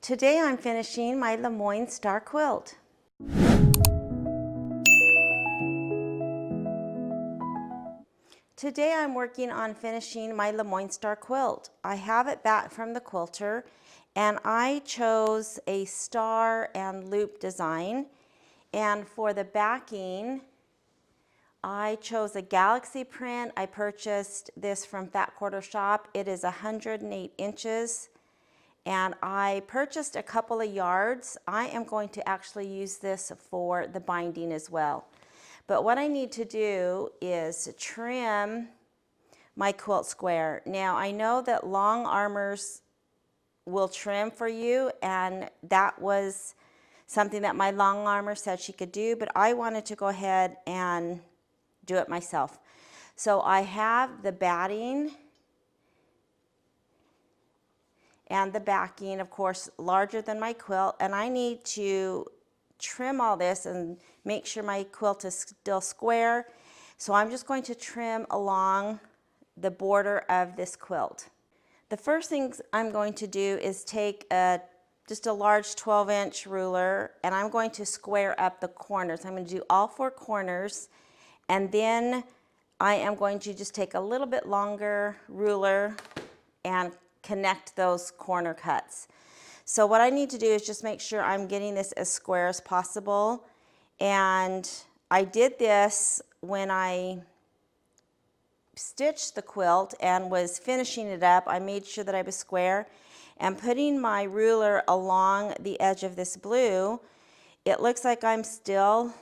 Today I'm finishing my Lemoyne star quilt. Today I'm working on finishing my Lemoyne star quilt. I have it back from the quilter and I chose a star and loop design, and for the backing I chose a galaxy print. I purchased this from Fat Quarter Shop. It is 108 inches. And I purchased a couple of yards. I am going to actually use this for the binding as well. But what I need to do is trim my quilt square. Now I know that long armors will trim for you, and that was something that my long armor said she could do, but I wanted to go ahead and do it myself. So I have the batting and the backing, of course, larger than my quilt, and I need to trim all this and make sure my quilt is still square. So I'm just going to trim along the border of this quilt. The first thing I'm going to do is take just a large 12-inch ruler, and I'm going to square up the corners. I'm going to do all 4 corners, and then I am going to just take a little bit longer ruler and connect those corner cuts. So what I need to do is just make sure I'm getting this as square as possible. And I did this when I stitched the quilt and was finishing it up. I made sure that I was square, and putting my ruler along the edge of this blue, it looks like I'm still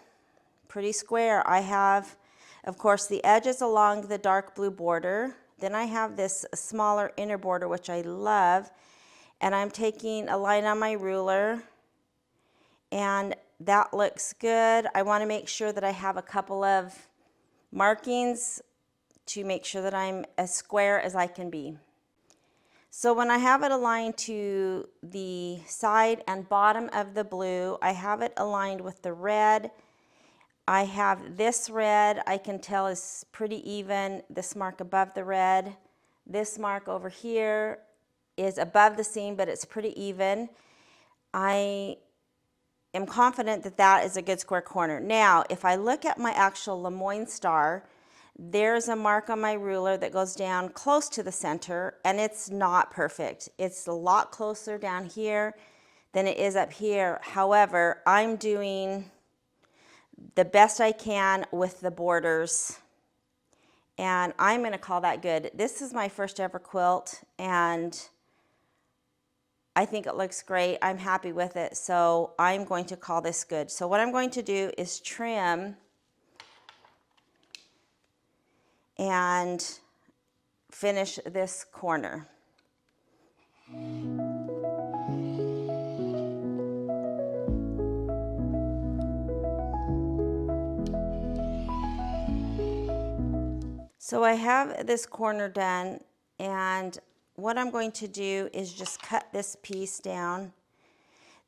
pretty square. I have, of course, the edges along the dark blue border. Then I have this smaller inner border, which I love, and I'm taking a line on my ruler, and that looks good. I want to make sure that I have a couple of markings to make sure that I'm as square as I can be. So when I have it aligned to the side and bottom of the blue, I have it aligned with the red. I have this red, I can tell is pretty even, this mark above the red. This mark over here is above the seam, but it's pretty even. I am confident that that is a good square corner. Now, if I look at my actual Lemoyne star, there's a mark on my ruler that goes down close to the center, and it's not perfect. It's a lot closer down here than it is up here. However, I'm doing the best I can with the borders, and I'm going to call that good. This is my first ever quilt, and I think it looks great. I'm happy with it, so I'm going to call this good. So what I'm going to do is trim and finish this corner. So I have this corner done, and what I'm going to do is just cut this piece down.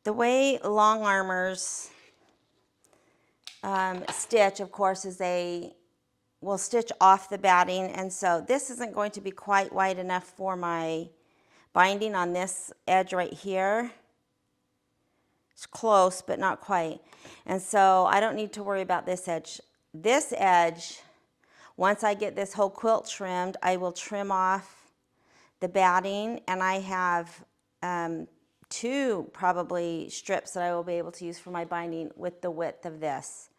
The way long armors stitch, of course, is they will stitch off the batting, and so this isn't going to be quite wide enough for my binding on this edge right here. It's close, but not quite. And so I don't need to worry about this edge. This edge, once I get this whole quilt trimmed, I will trim off the batting, and I have 2 probably strips that I will be able to use for my binding with the width of this.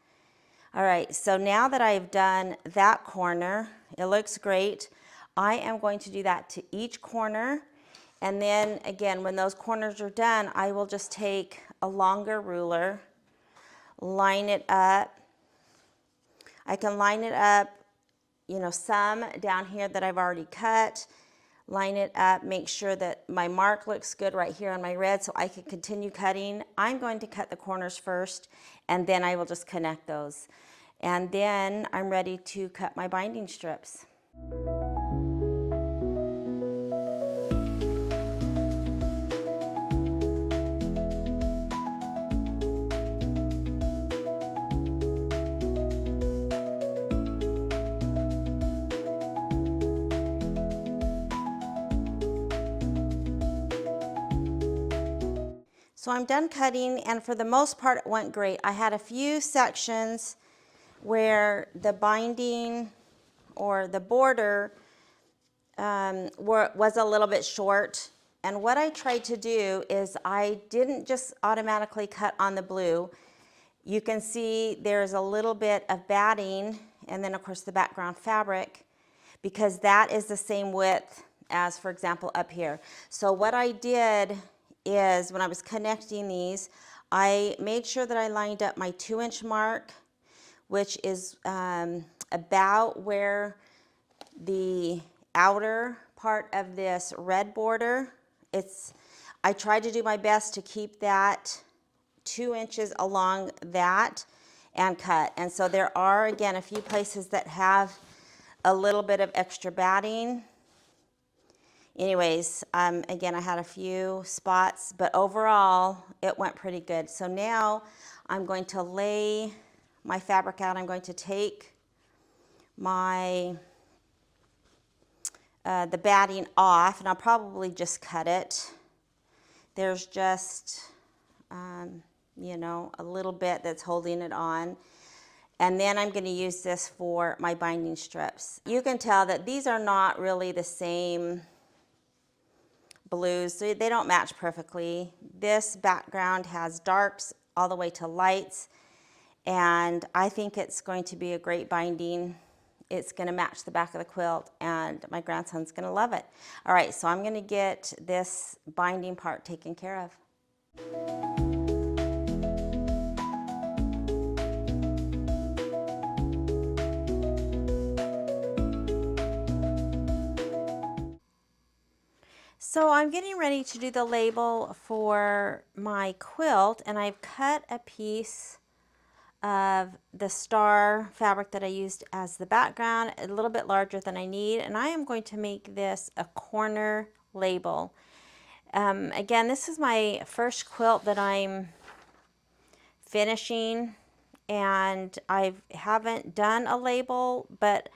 All right, so now that I've done that corner, it looks great. I am going to do that to each corner, and then again, when those corners are done, I will just take a longer ruler, line it up. I can line it up, you know, some down here that I've already cut, line it up, make sure that my mark looks good right here on my red so I can continue cutting. I'm going to cut the corners first, and then I will just connect those. And then I'm ready to cut my binding strips. So I'm done cutting, and for the most part it went great. I had a few sections where the binding or the border was a little bit short. And what I tried to do is I didn't just automatically cut on the blue. You can see there's a little bit of batting and then of course the background fabric, because that is the same width as, for example, up here. So what I did is when I was connecting these, I made sure that I lined up my 2-inch mark, which is about where the outer part of this red border. I tried to do my best to keep that 2 inches along that and cut. And so there are, again, a few places that have a little bit of extra batting. Anyways, again, I had a few spots, but overall it went pretty good. So now I'm going to lay my fabric out. I'm going to take my the batting off, and I'll probably just cut it. There's just you know, a little bit that's holding it on. And then I'm going to use this for my binding strips. You can tell that these are not really the same blues. They don't match perfectly. This background has darks all the way to lights, and I think it's going to be a great binding. It's going to match the back of the quilt, and my grandson's going to love it. All right, so I'm going to get this binding part taken care of. So I'm getting ready to do the label for my quilt, and I've cut a piece of the star fabric that I used as the background, a little bit larger than I need, and I am going to make this a corner label. Again, this is my first quilt that I'm finishing, and I haven't done a label, but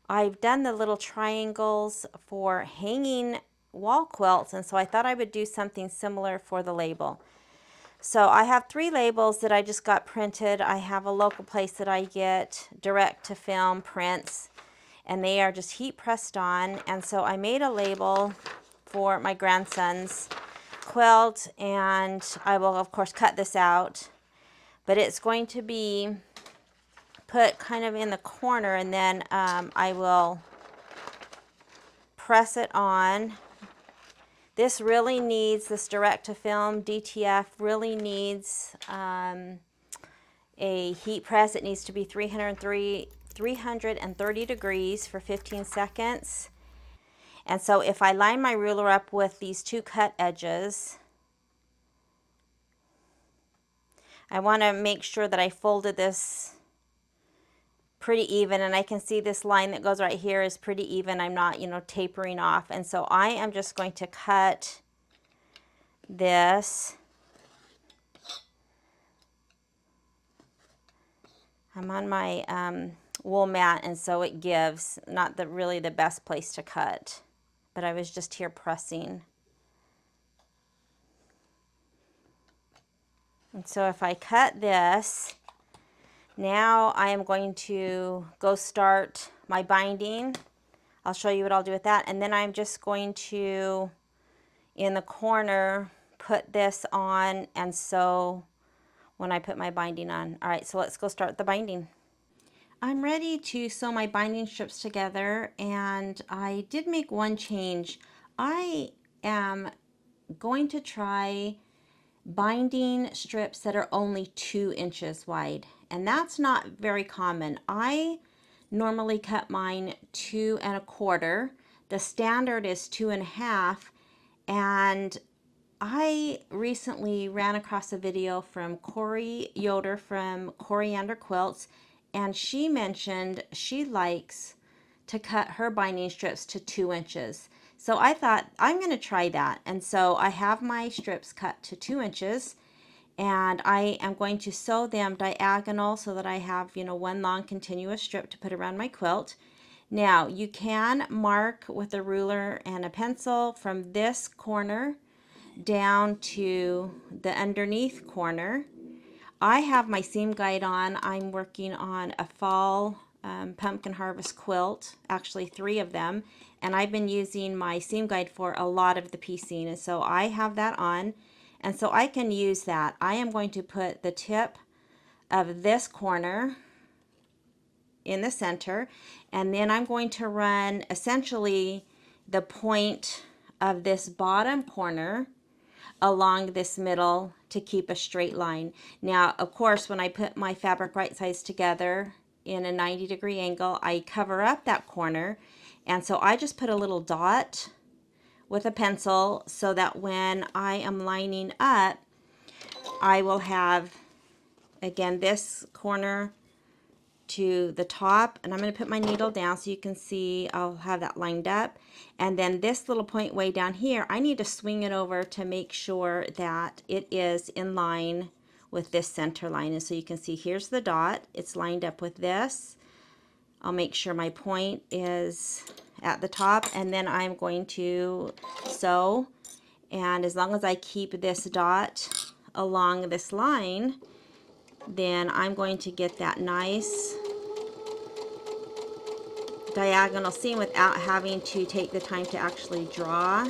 I've done the little triangles for hanging wall quilts, and so I thought I would do something similar for the label. So I have 3 labels that I just got printed. I have a local place that I get direct to film prints, and they are just heat pressed on. And so I made a label for my grandson's quilt, and I will of course cut this out, but it's going to be put kind of in the corner, and then I will press it on. This really needs, this direct to film DTF really needs a heat press. It needs to be 330 degrees for 15 seconds. And so if I line my ruler up with these 2 cut edges, I want to make sure that I folded this pretty even, and I can see this line that goes right here is pretty even. I'm not, you know, tapering off. And so I am just going to cut this. I'm on my wool mat, and so it gives, not really the best place to cut, but I was just here pressing. And so if I cut this, now I am going to go start my binding. I'll show you what I'll do with that. And then I'm just going to, in the corner, put this on and sew when I put my binding on. All right, so let's go start the binding. I'm ready to sew my binding strips together, and I did make one change. I am going to try binding strips that are only 2 inches wide, and that's not very common. I normally cut mine 2 1/4. The standard is 2 1/2, and I recently ran across a video from Corey Yoder from Coriander Quilts, and she mentioned she likes to cut her binding strips to 2 inches. So I thought I'm going to try that. And so I have my strips cut to 2 inches, and I am going to sew them diagonal so that I have, you know, one long continuous strip to put around my quilt. Now you can mark with a ruler and a pencil from this corner down to the underneath corner. I have my seam guide on. I'm working on a fall pumpkin harvest quilt, actually 3 of them, and I've been using my seam guide for a lot of the piecing, and so I have that on, and so I can use that. I am going to put the tip of this corner in the center, and then I'm going to run essentially the point of this bottom corner along this middle to keep a straight line. Now, of course, when I put my fabric right sides together in a 90-degree angle, I cover up that corner, and so I just put a little dot with a pencil so that when I am lining up, I will have, again, this corner to the top, and I'm going to put my needle down so you can see I'll have that lined up, and then this little point way down here, I need to swing it over to make sure that it is in line with this center line. And so you can see here's the dot, it's lined up with this. I'll make sure my point is at the top, and then I'm going to sew, and as long as I keep this dot along this line, then I'm going to get that nice diagonal seam without having to take the time to actually draw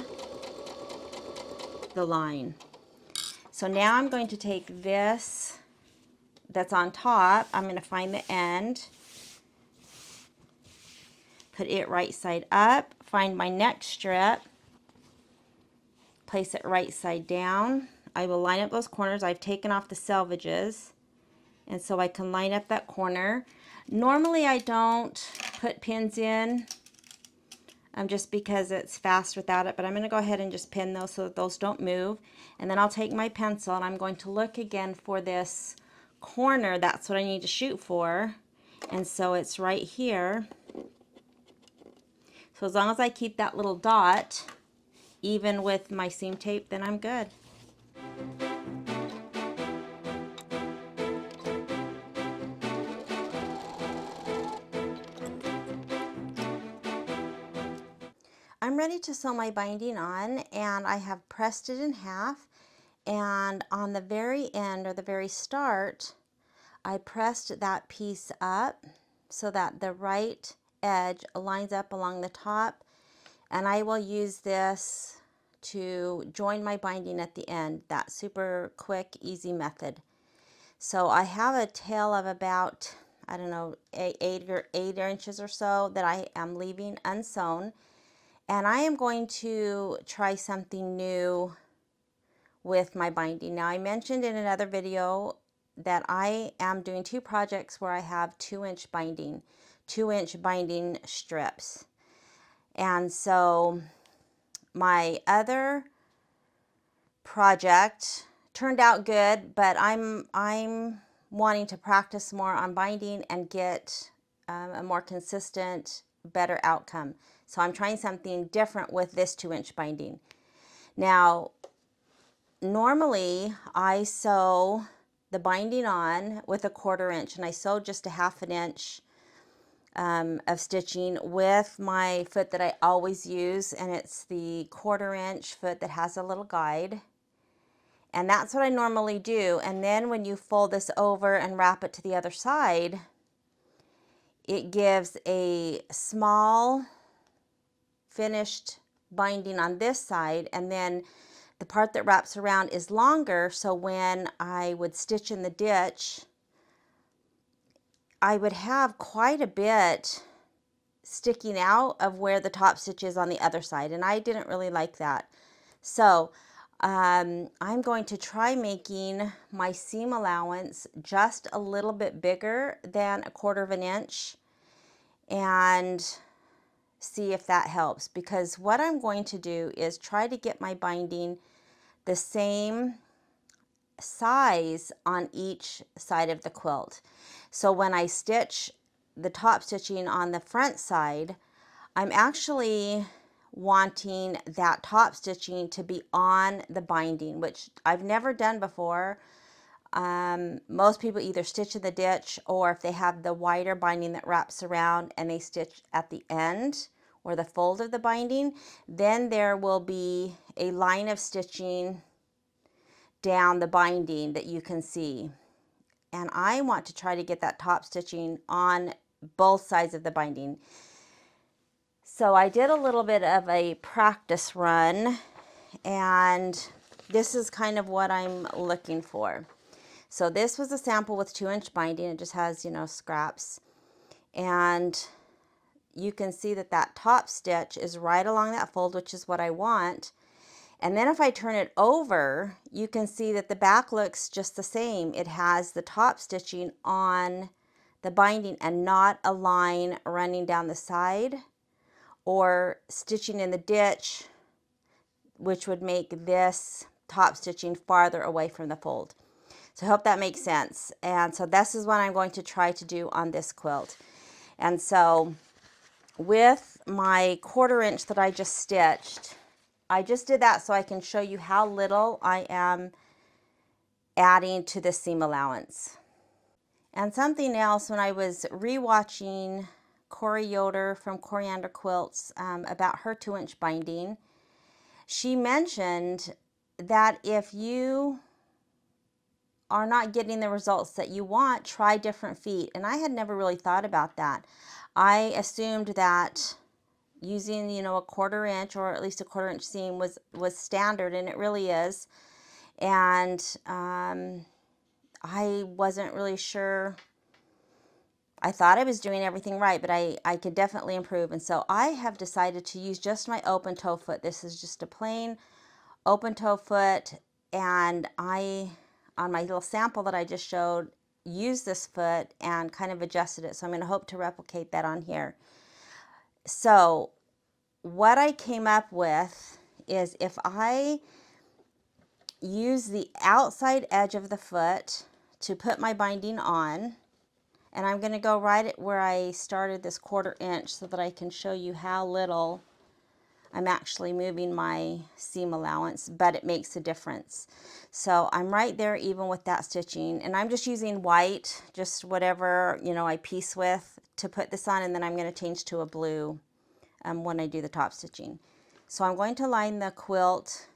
the line. So now I'm going to take this that's on top, I'm going to find the end, put it right side up, find my next strip, place it right side down. I will line up those corners. I've taken off the selvages, and so I can line up that corner. Normally I don't put pins in just because it's fast without it, but I'm going to go ahead and just pin those so that those don't move. And then I'll take my pencil and I'm going to look again for this corner. That's what I need to shoot for, and so it's right here. So as long as I keep that little dot even with my seam tape, then I'm good. I'm ready to sew my binding on, and I have pressed it in half, and on the very end, or the very start, I pressed that piece up so that the right edge lines up along the top, and I will use this to join my binding at the end. That super quick, easy method. So I have a tail of about, I don't know, 8 inches or so that I am leaving unsewn. And I am going to try something new with my binding. Now, I mentioned in another video that I am doing 2 projects where I have 2-inch binding, 2-inch binding strips. And so my other project turned out good, but I'm wanting to practice more on binding and get a more consistent, better outcome. So I'm trying something different with this 2-inch binding. Now, normally I sew the binding on with a 1/4 inch, and I sew just a 1/2 inch of stitching with my foot that I always use, and it's the 1/4 inch foot that has a little guide. And that's what I normally do. And then when you fold this over and wrap it to the other side, it gives a small finished binding on this side, and then the part that wraps around is longer, so when I would stitch in the ditch, I would have quite a bit sticking out of where the top stitch is on the other side, and I didn't really like that. So I'm going to try making my seam allowance just a little bit bigger than a 1/4 inch and see if that helps, because what I'm going to do is try to get my binding the same size on each side of the quilt. So when I stitch the top stitching on the front side, I'm actually wanting that top stitching to be on the binding, which I've never done before. Most people either stitch in the ditch, or if they have the wider binding that wraps around and they stitch at the end or the fold of the binding, then there will be a line of stitching down the binding that you can see. And I want to try to get that top stitching on both sides of the binding. So I did a little bit of a practice run, and this is kind of what I'm looking for. So this was a sample with 2-inch binding. It just has, you know, scraps. And you can see that that top stitch is right along that fold, which is what I want. And then if I turn it over, you can see that the back looks just the same. It has the top stitching on the binding and not a line running down the side or stitching in the ditch, which would make this top stitching farther away from the fold. So I hope that makes sense. And so this is what I'm going to try to do on this quilt. And so with my 1/4 inch that I just stitched, I just did that so I can show you how little I am adding to the seam allowance. And something else, when I was rewatching Corey Yoder from Coriander Quilts about her 2-inch binding, she mentioned that if you are not getting the results that you want, try different feet. And I had never really thought about that. I assumed that using, you know, a 1/4 inch or at least a 1/4 inch seam was standard, and it really is. And I wasn't really sure. I thought I was doing everything right, but I could definitely improve. And so I have decided to use just my open toe foot. This is just a plain open toe foot, and I, on my little sample that I just showed, used this foot and kind of adjusted it. So I'm going to hope to replicate that on here. So what I came up with is if I use the outside edge of the foot to put my binding on, and I'm going to go right at where I started this 1/4 inch so that I can show you how little I'm actually moving my seam allowance, but it makes a difference. So I'm right there even with that stitching, and I'm just using white, just whatever, you know, I piece with to put this on, and then I'm going to change to a blue when I do the top stitching. So I'm going to line the quilt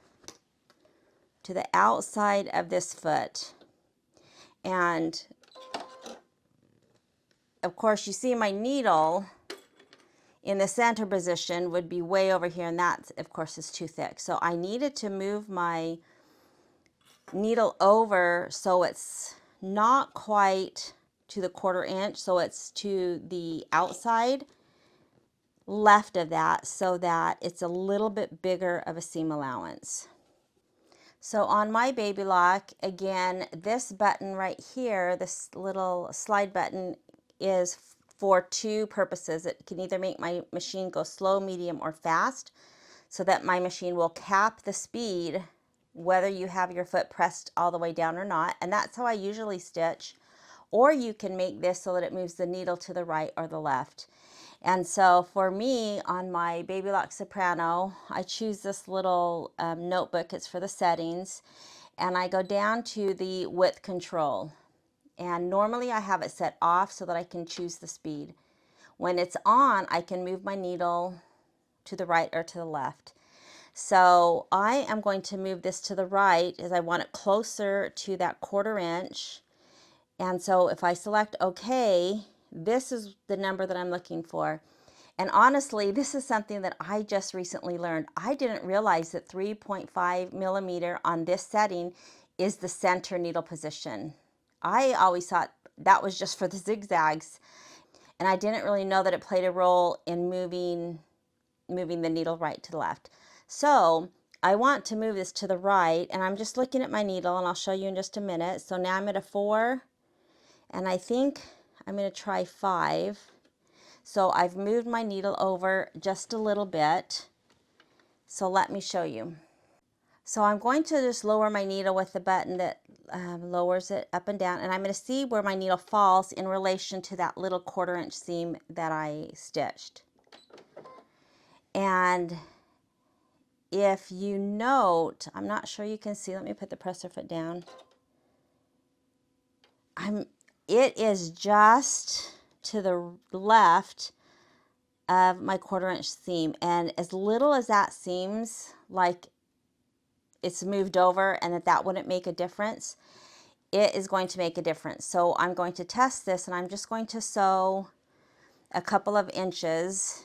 to the outside of this foot, and of course you see my needle in the center position would be way over here, and that of course is too thick. So I needed to move my needle over so it's not quite to the 1/4 inch, so it's to the outside left of that, so that it's a little bit bigger of a seam allowance. So on my baby lock, again, this button right here, this little slide button, is for 2 purposes. It can either make my machine go slow, medium, or fast, so that my machine will cap the speed whether you have your foot pressed all the way down or not. And that's how I usually stitch. Or you can make this so that it moves the needle to the right or the left. And so for me, on my Baby Lock Soprano, I choose this little notebook. It's for the settings. And I go down to the width control. And normally I have it set off so that I can choose the speed. When it's on, I can move my needle to the right or to the left. So I am going to move this to the right as I want it closer to that 1/4 inch. And so if I select OK, this is the number that I'm looking for. And honestly, this is something that I just recently learned. I didn't realize that 3.5 millimeter on this setting is the center needle position. I always thought that was just for the zigzags, and I didn't really know that it played a role in moving the needle right to the left. So I want to move this to the right, and I'm just looking at my needle, and I'll show you in just a minute. So now I'm at a 4, and I think I'm going to try 5. So I've moved my needle over just a little bit. So let me show you. So I'm going to just lower my needle with the button that lowers it up and down, and I'm going to see where my needle falls in relation to that little 1/4 inch seam that I stitched. And if you note, I'm not sure you can see, let me put the presser foot down. It is just to the left of my 1/4 inch seam, and as little as that seems, like it's moved over and that wouldn't make a difference. It is going to make a difference. So I'm going to test this, and I'm just going to sew a couple of inches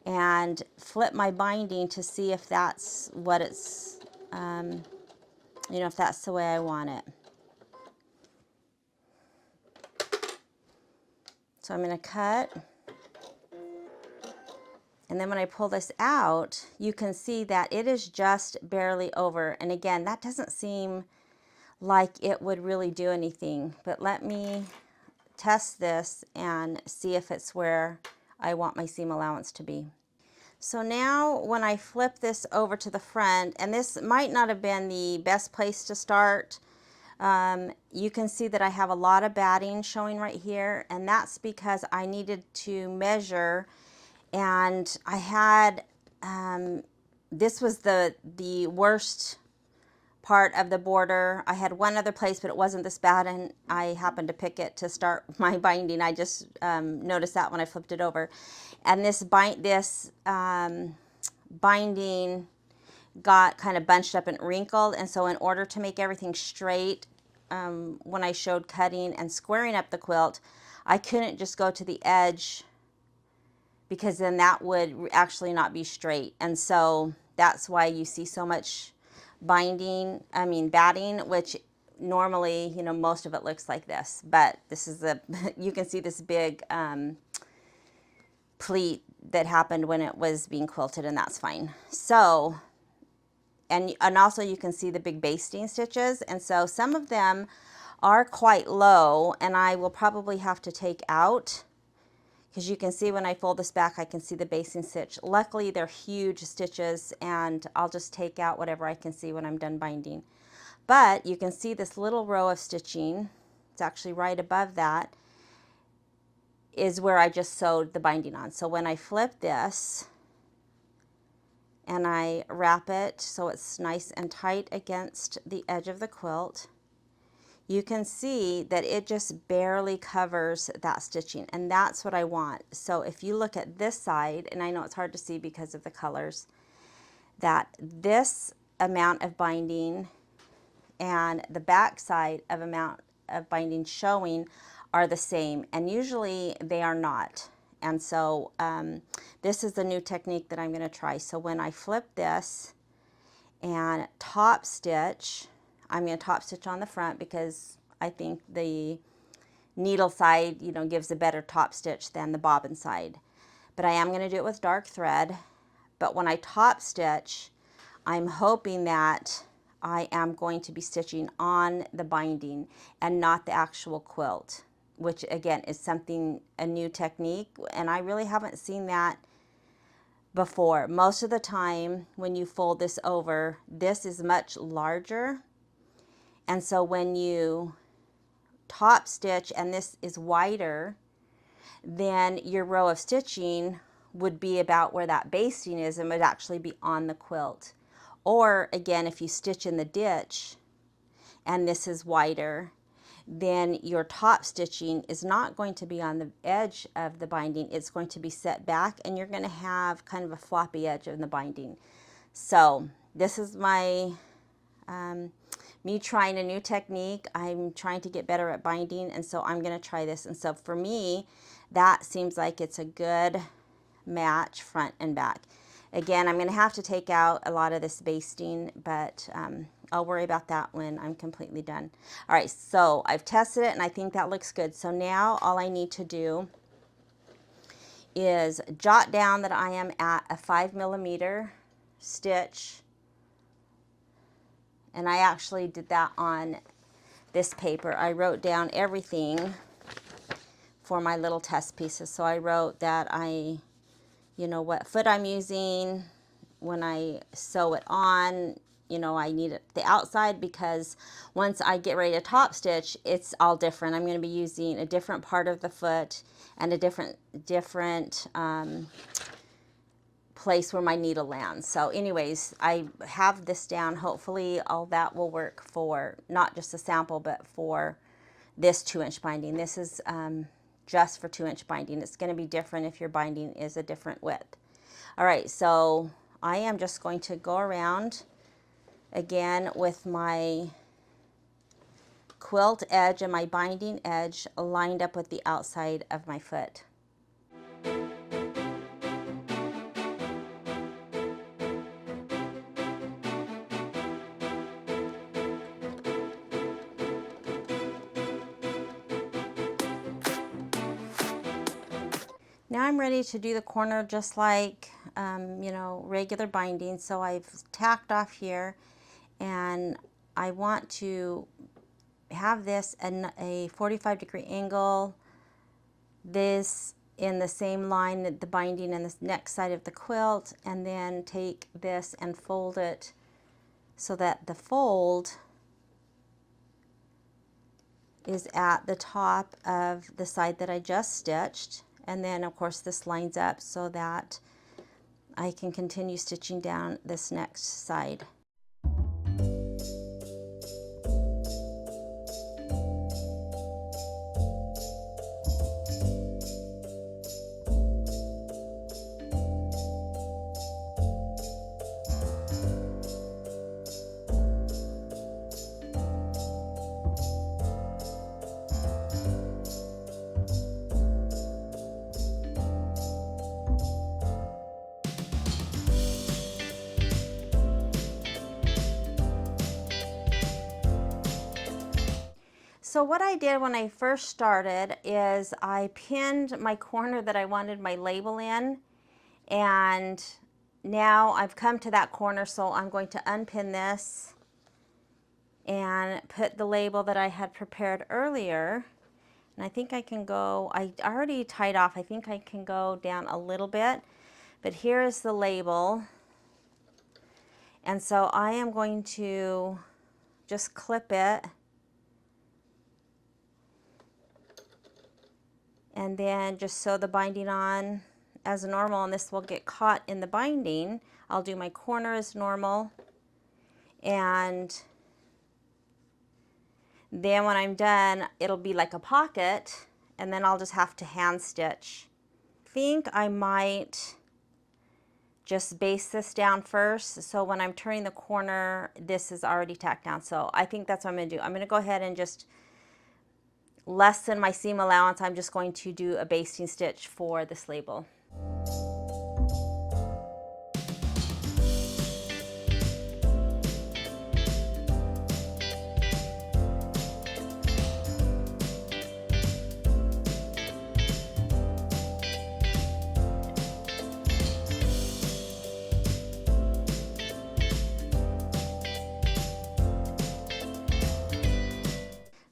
and flip my binding to see if that's what it's, you know, if that's the way I want it. So I'm going to cut. And then when I pull this out, you can see that it is just barely over. And again, that doesn't seem like it would really do anything. But let me test this and see if it's where I want my seam allowance to be. So now when I flip this over to the front, and this might not have been the best place to start, you can see that I have a lot of batting showing right here, and that's because I needed to measure, and I had, this was the worst part of the border. I had one other place, but it wasn't this bad, and I happened to pick it to start my binding. I just noticed that when I flipped it over. And this binding got kind of bunched up and wrinkled, and so in order to make everything straight, when I showed cutting and squaring up the quilt, I couldn't just go to the edge, because then that would actually not be straight. And so that's why you see so much batting, which normally, you know, most of it looks like this. But this is you can see this big pleat that happened when it was being quilted, and that's fine. So, and also you can see the big basting stitches. And so some of them are quite low, and I will probably have to take out, because you can see when I fold this back, I can see the basting stitch. Luckily, they're huge stitches, and I'll just take out whatever I can see when I'm done binding. But you can see this little row of stitching. It's actually right above that is where I just sewed the binding on. So when I flip this and I wrap it so it's nice and tight against the edge of the quilt, you can see that it just barely covers that stitching, and that's what I want. So if you look at this side, and I know it's hard to see because of the colors, that this amount of binding and the back side of amount of binding showing are the same, and usually they are not. And so this is a new technique that I'm going to try. So when I flip this and top stitch, I'm going to top stitch on the front, because I think the needle side, you know, gives a better top stitch than the bobbin side. But I am going to do it with dark thread. But when I top stitch, I'm hoping that I am going to be stitching on the binding and not the actual quilt, which again is a new technique, and I really haven't seen that before. Most of the time when you fold this over, this is much larger, and so when you top stitch and this is wider, then your row of stitching would be about where that basting is and would actually be on the quilt. Or again, if you stitch in the ditch and this is wider, then your top stitching is not going to be on the edge of the binding. It's going to be set back, and you're going to have kind of a floppy edge in the binding. So this is my me trying a new technique. I'm trying to get better at binding, and so I'm going to try this. And so for me, that seems like it's a good match front and back. Again, I'm going to have to take out a lot of this basting, but I'll worry about that when I'm completely done. All right, so I've tested it, and I think that looks good. So now all I need to do is jot down that I am at a 5mm stitch, and I actually did that on this paper. I wrote down everything for my little test pieces. So I wrote that you know, what foot I'm using when I sew it on. You know, I need it the outside, because once I get ready to top stitch, it's all different. I'm going to be using a different part of the foot and a different place where my needle lands. So anyways, I have this down. Hopefully all that will work for not just a sample, but for this 2-inch binding. This is just for 2-inch binding. It's going to be different if your binding is a different width. All right, so I am just going to go around again with my quilt edge and my binding edge lined up with the outside of my foot. Now I'm ready to do the corner just like, you know, regular binding. So I've tacked off here, and I want to have this in a 45-degree angle, this in the same line, the binding in the next side of the quilt, and then take this and fold it so that the fold is at the top of the side that I just stitched. And then of course this lines up so that I can continue stitching down this next side. So what I did when I first started is I pinned my corner that I wanted my label in, and now I've come to that corner, so I'm going to unpin this and put the label that I had prepared earlier. And I think I can go, I already tied off, I think I can go down a little bit, but here is the label. And so I am going to just clip it and then just sew the binding on as normal, and this will get caught in the binding. I'll do my corner as normal, and then when I'm done, it'll be like a pocket, and then I'll just have to hand stitch. I think I might just base this down first, so when I'm turning the corner, this is already tacked down. So I think that's what I'm going to do. I'm going to go ahead and just lessen my seam allowance. I'm just going to do a basting stitch for this label.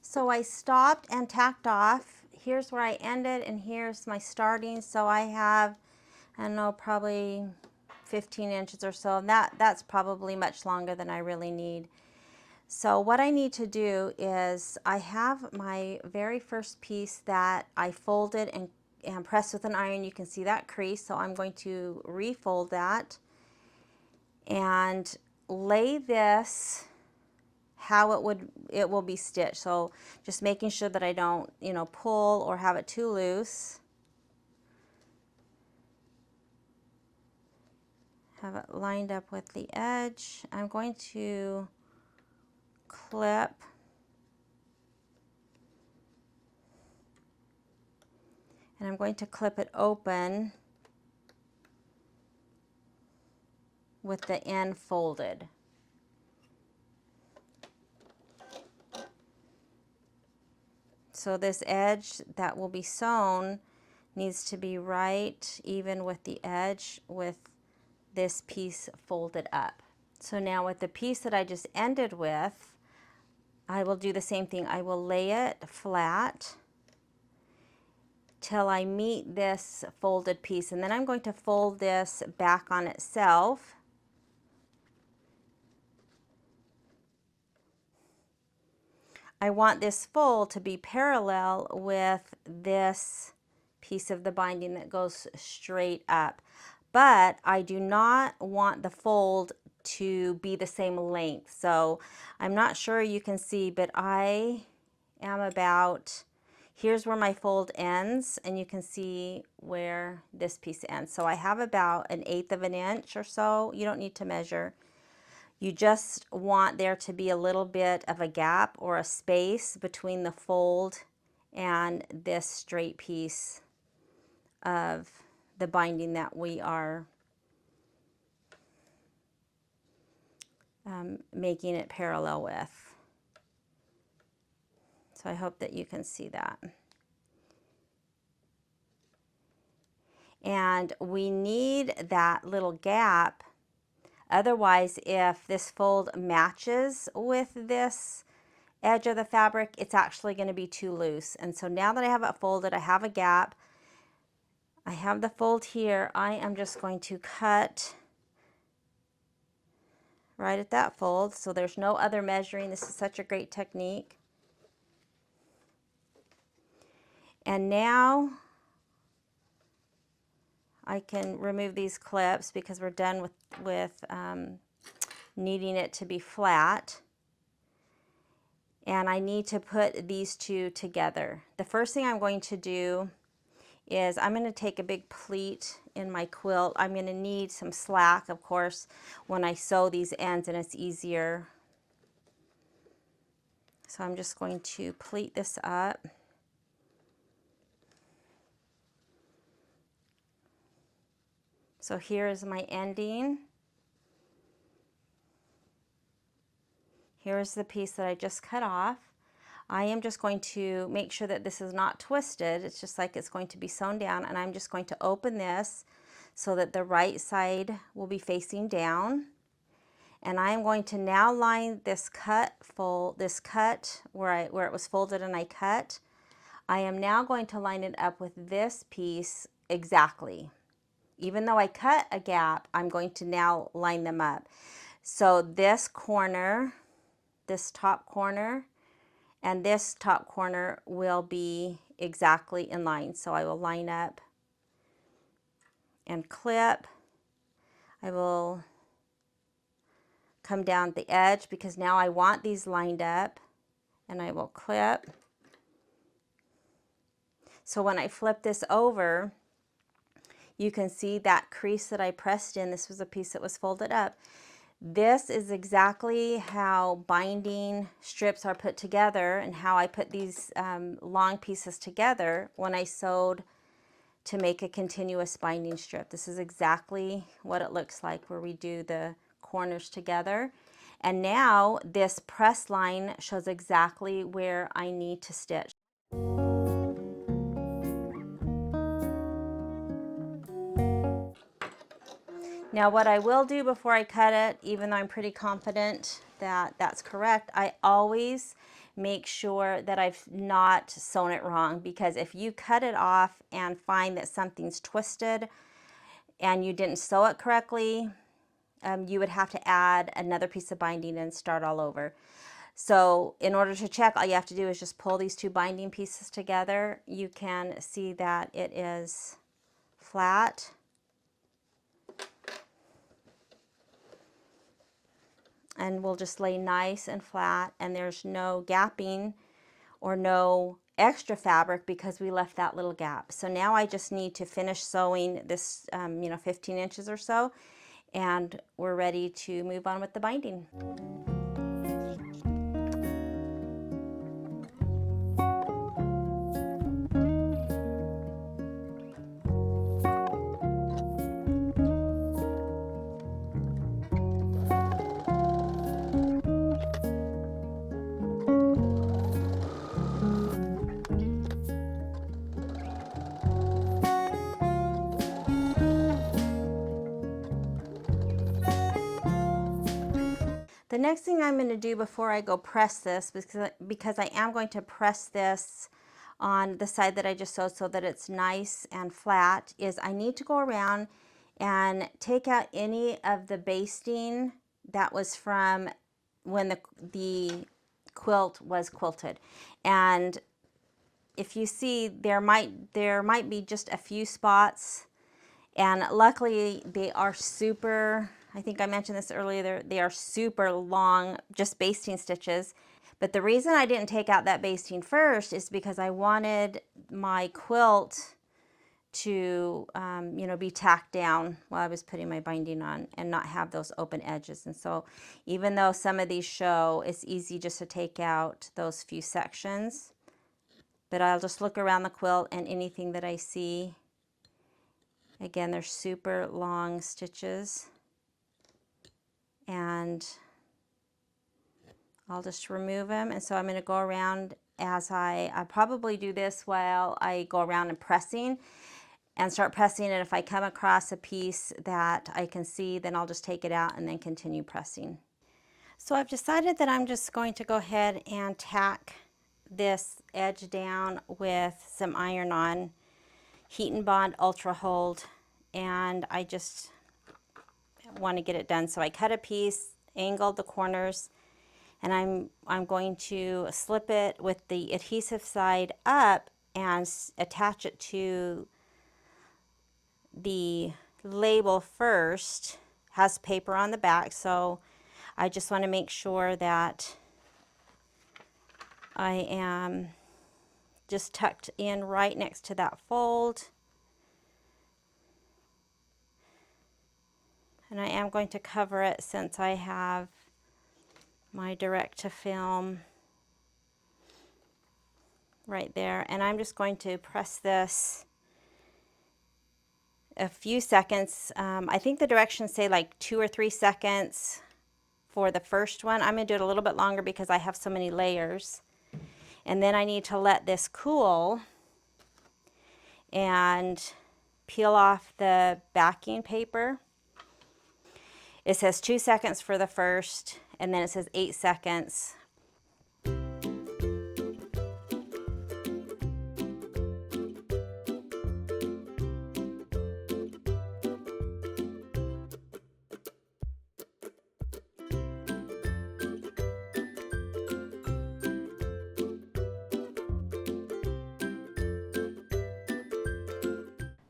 So I stopped and tacked off. Here's where I ended, and here's my starting. So I have, I don't know, probably 15 inches or so. That's probably much longer than I really need. So what I need to do is I have my very first piece that I folded and pressed with an iron. You can see that crease. So I'm going to refold that and lay this how it will be stitched. So just making sure that I don't, you know, pull or have it too loose. Have it lined up with the edge. I'm going to clip and I'm going to clip it open with the end folded. So this edge that will be sewn needs to be right even with the edge with this piece folded up. So now with the piece that I just ended with, I will do the same thing. I will lay it flat till I meet this folded piece, and then I'm going to fold this back on itself. I want this fold to be parallel with this piece of the binding that goes straight up. But I do not want the fold to be the same length. So I'm not sure you can see, but I am about, here's where my fold ends, and you can see where this piece ends. So I have about 1/8 of an inch or so. You don't need to measure. You just want there to be a little bit of a gap or a space between the fold and this straight piece of the binding that we are making it parallel with. So I hope that you can see that. And we need that little gap. Otherwise, if this fold matches with this edge of the fabric, it's actually going to be too loose. And so now that I have it folded, I have a gap, I have the fold here, I am just going to cut right at that fold. So there's no other measuring. This is such a great technique. And now I can remove these clips because we're done with needing it to be flat. And I need to put these two together. The first thing I'm going to do is I'm going to take a big pleat in my quilt. I'm going to need some slack, of course, when I sew these ends, and it's easier. So I'm just going to pleat this up. So here is my ending. Here's the piece that I just cut off. I am just going to make sure that this is not twisted. It's just like it's going to be sewn down, and I'm just going to open this so that the right side will be facing down. And I'm going to now line this cut where it was folded and I cut. I am now going to line it up with this piece exactly. Even though I cut a gap, I'm going to now line them up. So this corner, this top corner, and this top corner will be exactly in line. So I will line up and clip. I will come down the edge because now I want these lined up, and I will clip. So when I flip this over, you can see that crease that I pressed in. This was a piece that was folded up. This is exactly how binding strips are put together and how I put these long pieces together when I sewed to make a continuous binding strip. This is exactly what it looks like where we do the corners together. And now this press line shows exactly where I need to stitch. Now what I will do before I cut it, even though I'm pretty confident that that's correct, I always make sure that I've not sewn it wrong, because if you cut it off and find that something's twisted and you didn't sew it correctly, you would have to add another piece of binding and start all over. So in order to check, all you have to do is just pull these two binding pieces together. You can see that it is flat. And we'll just lay nice and flat, and there's no gapping or no extra fabric because we left that little gap. So now I just need to finish sewing this 15 inches or so, and we're ready to move on with the binding. The next thing I'm going to do before I go press this, because I am going to press this on the side that I just sewed so that it's nice and flat, is I need to go around and take out any of the basting that was from when the quilt was quilted. And if you see, there might be just a few spots, and luckily they are super, I think I mentioned this earlier, they are super long, just basting stitches. But the reason I didn't take out that basting first is because I wanted my quilt to, you know, be tacked down while I was putting my binding on and not have those open edges. And so even though some of these show, it's easy just to take out those few sections. But I'll just look around the quilt and anything that I see. Again, they're super long stitches. And I'll just remove them. And so I'm going to go around as I probably do this while I go around and pressing and start pressing it. If I come across a piece that I can see, then I'll just take it out and then continue pressing. So I've decided that I'm just going to go ahead and tack this edge down with some iron-on Heat and Bond Ultra Hold, and I just want to get it done. So I cut a piece, angled the corners, and I'm going to slip it with the adhesive side up and attach it to the label first. Has paper on the back, so I just want to make sure that I am just tucked in right next to that fold. And I am going to cover it since I have my direct to film right there. And I'm just going to press this a few seconds. I think the directions say like 2 or 3 seconds for the first one. I'm going to do it a little bit longer because I have so many layers. And then I need to let this cool and peel off the backing paper. It says 2 seconds for the first, and then it says 8 seconds.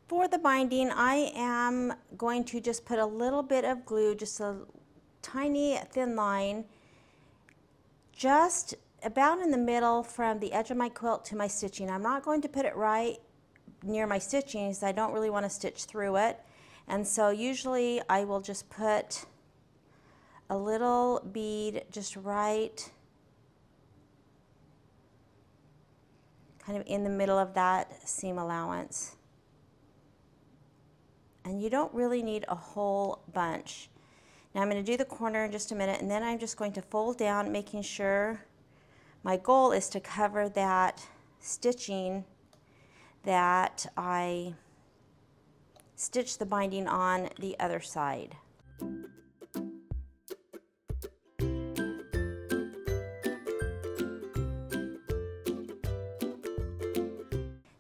For the binding, I am going to just put a little bit of glue, just a tiny thin line, just about in the middle from the edge of my quilt to my stitching. I'm not going to put it right near my stitching because I don't really want to stitch through it. And so usually I will just put a little bead just right kind of in the middle of that seam allowance. And you don't really need a whole bunch. Now I'm going to do the corner in just a minute, and then I'm just going to fold down, making sure my goal is to cover that stitching that I stitched the binding on the other side.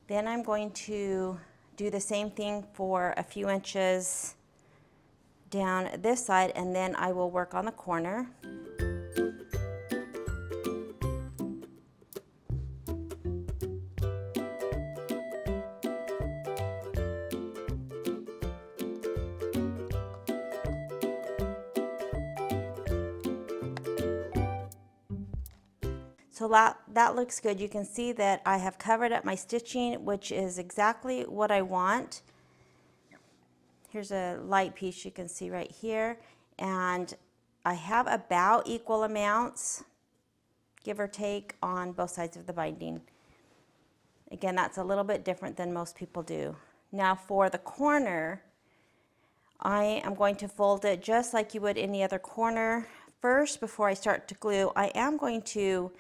Then I'm going to do the same thing for a few inches down this side, and then I will work on the corner. So that looks good. You can see that I have covered up my stitching, which is exactly what I want. Here's a light piece you can see right here. And I have about equal amounts, give or take, on both sides of the binding. Again, that's a little bit different than most people do. Now for the corner, I am going to fold it just like you would any other corner. First, before I start to glue, I am going to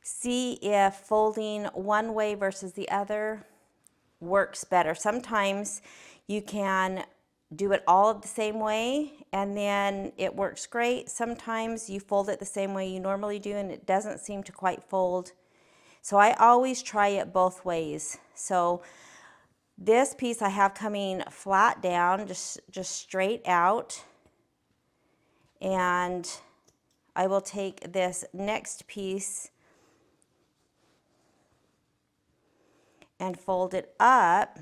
see if folding one way versus the other works better. Sometimes you can do it all the same way and then it works great. Sometimes you fold it the same way you normally do and it doesn't seem to quite fold. So I always try it both ways. So this piece I have coming flat down, just straight out. And I will take this next piece and fold it up.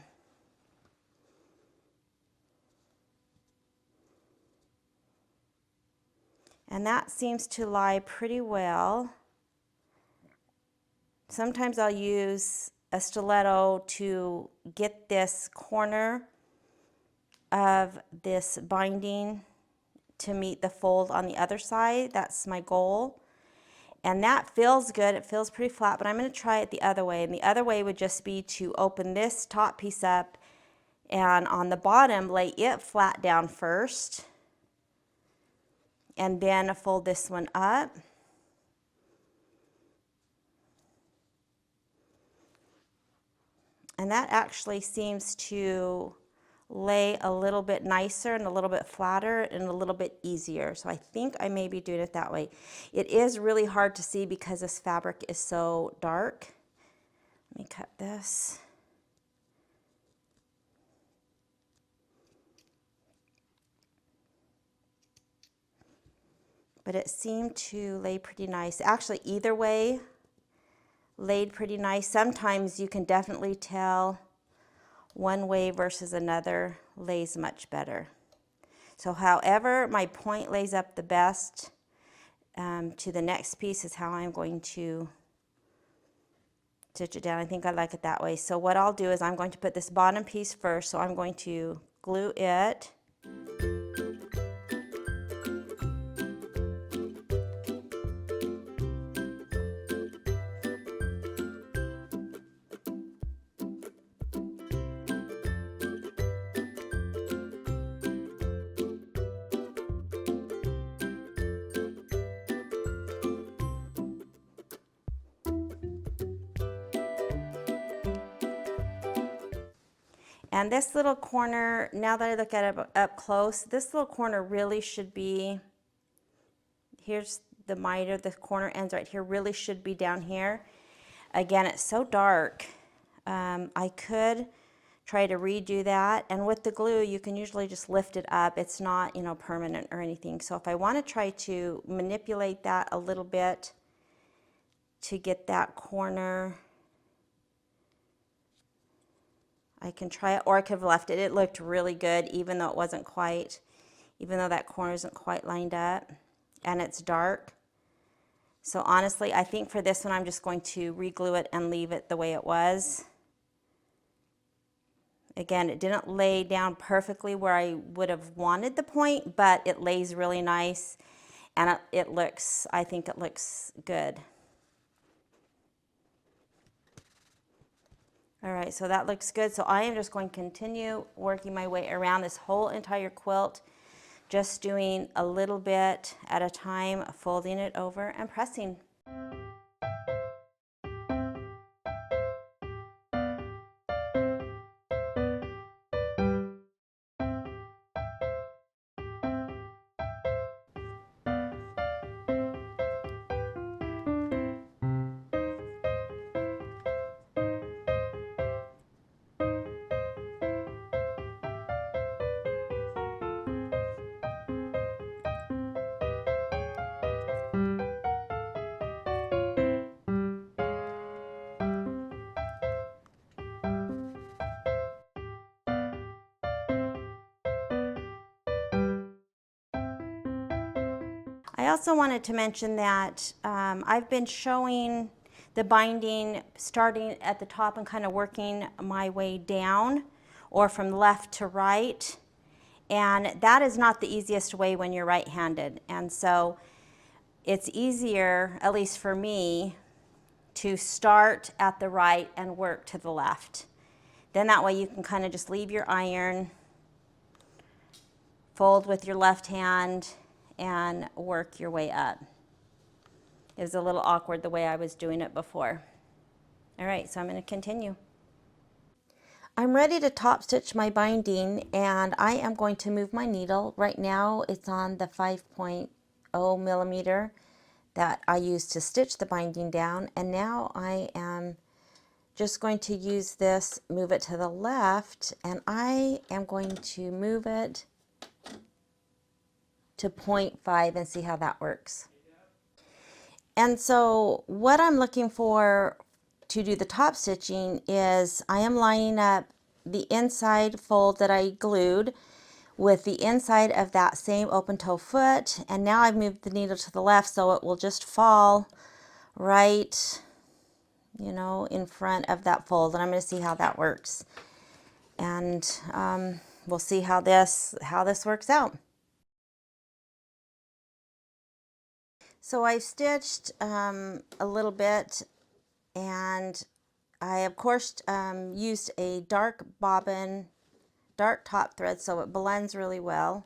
And that seems to lie pretty well. Sometimes I'll use a stiletto to get this corner of this binding to meet the fold on the other side. That's my goal. And that feels good. It feels pretty flat, but I'm going to try it the other way. And the other way would just be to open this top piece up and on the bottom lay it flat down first and then fold this one up. And that actually seems to lay a little bit nicer and a little bit flatter and a little bit easier. So I think I may be doing it that way. It is really hard to see because this fabric is so dark. Let me cut this. But it seemed to lay pretty nice. Actually, either way laid pretty nice. Sometimes you can definitely tell one way versus another lays much better. So however my point lays up the best to the next piece is how I'm going to stitch it down. I think I like it that way. So what I'll do is I'm going to put this bottom piece first. So I'm going to glue it. And this little corner, now that I look at it up close, this little corner really should be, here's the miter, the corner ends right here, really should be down here. Again, it's so dark. I could try to redo that. And with the glue, you can usually just lift it up. It's not, you know, permanent or anything. So if I want to try to manipulate that a little bit to get that corner, I can try it, or I could have left it. It looked really good, even though it wasn't quite, even though that corner isn't quite lined up and it's dark. So honestly, I think for this one, I'm just going to re-glue it and leave it the way it was. Again, it didn't lay down perfectly where I would have wanted the point, but it lays really nice and it looks, I think it looks good. All right, so that looks good. So I am just going to continue working my way around this whole entire quilt, just doing a little bit at a time, folding it over and pressing. I also wanted to mention that I've been showing the binding starting at the top and kind of working my way down or from left to right. And that is not the easiest way when you're right-handed. And so it's easier, at least for me, to start at the right and work to the left. Then that way you can kind of just leave your iron, fold with your left hand, and work your way up. It was a little awkward the way I was doing it before. All right, so I'm going to continue. I'm ready to top stitch my binding, and I am going to move my needle. Right now it's on the 5.0 millimeter that I used to stitch the binding down, and now I am just going to use this, move it to the left, and I am going to move it to 0.5 and see how that works. And so what I'm looking for to do the top stitching is I am lining up the inside fold that I glued with the inside of that same open toe foot, and now I've moved the needle to the left so it will just fall right you know, in front of that fold, and I'm going to see how that works. And we'll see how this works out. So I've stitched a little bit, and I of course used a dark bobbin, dark top thread, so it blends really well.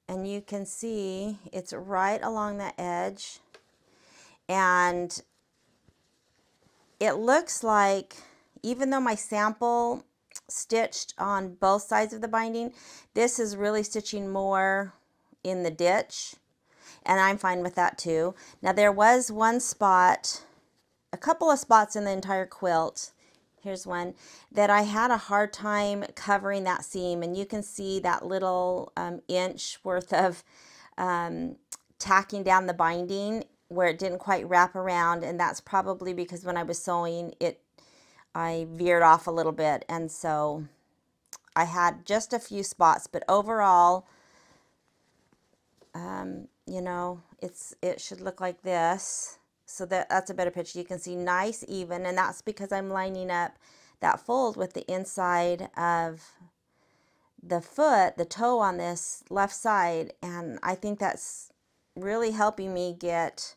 And you can see it's right along the edge, and it looks like, even though my sample stitched on both sides of the binding, this is really stitching more in the ditch, and I'm fine with that too. Now there was one spot, a couple of spots in the entire quilt, here's one, that I had a hard time covering that seam, and you can see that little inch worth of tacking down the binding where it didn't quite wrap around, and that's probably because when I was sewing it, I veered off a little bit, and so I had just a few spots, but overall, you know, it should look like this. So that's a better picture. You can see nice, even, and that's because I'm lining up that fold with the inside of the foot, the toe on this left side, and I think that's really helping me get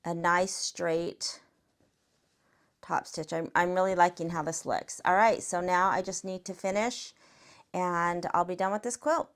a nice straight top stitch. I'm really liking how this looks. All right, so now I just need to finish, and I'll be done with this quilt.